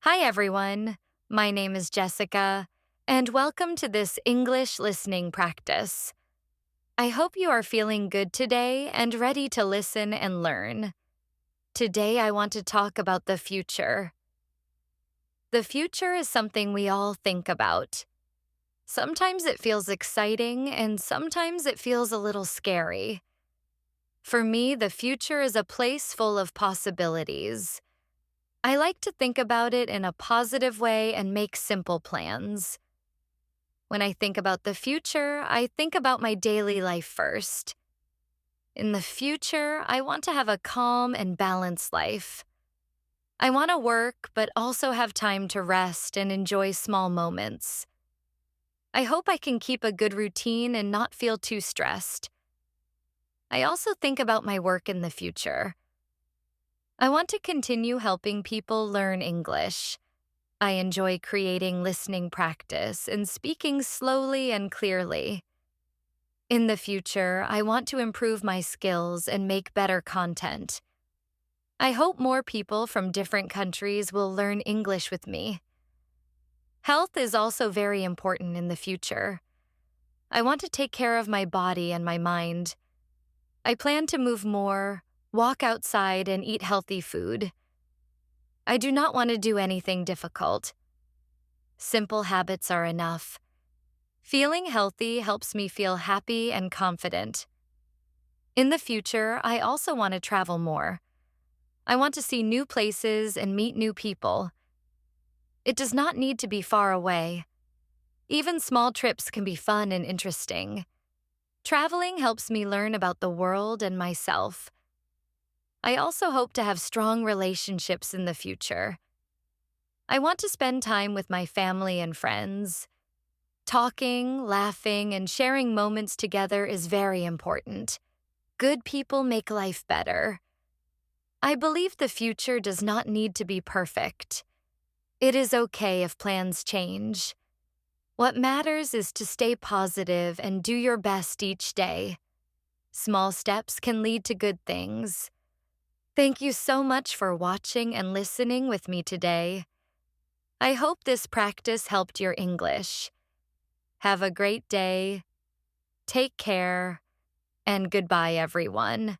Hi, everyone. My name is Jessica, and welcome to this English listening practice. I hope you are feeling good today and ready to listen and learn. Today, I want to talk about the future. The future is something we all think about. Sometimes it feels exciting, and sometimes it feels a little scary. For me, the future is a place full of possibilities. I like to think about it in a positive way and make simple plans. When I think about the future, I think about my daily life first. In the future, I want to have a calm and balanced life. I want to work, but also have time to rest and enjoy small moments. I hope I can keep a good routine and not feel too stressed. I also think about my work in the future. I want to continue helping people learn English. I enjoy creating listening practice and speaking slowly and clearly. In the future, I want to improve my skills and make better content. I hope more people from different countries will learn English with me. Health is also very important in the future. I want to take care of my body and my mind. I plan to move more, walk outside, and eat healthy food. I do not want to do anything difficult. Simple habits are enough. Feeling healthy helps me feel happy and confident. In the future, I also want to travel more. I want to see new places and meet new people. It does not need to be far away. Even small trips can be fun and interesting. Traveling helps me learn about the world and myself. I also hope to have strong relationships in the future. I want to spend time with my family and friends. Talking, laughing, and sharing moments together is very important. Good people make life better. I believe the future does not need to be perfect. It is okay if plans change. What matters is to stay positive and do your best each day. Small steps can lead to good things. Thank you so much for watching and listening with me today. I hope this practice helped your English. Have a great day, take care, and goodbye, everyone.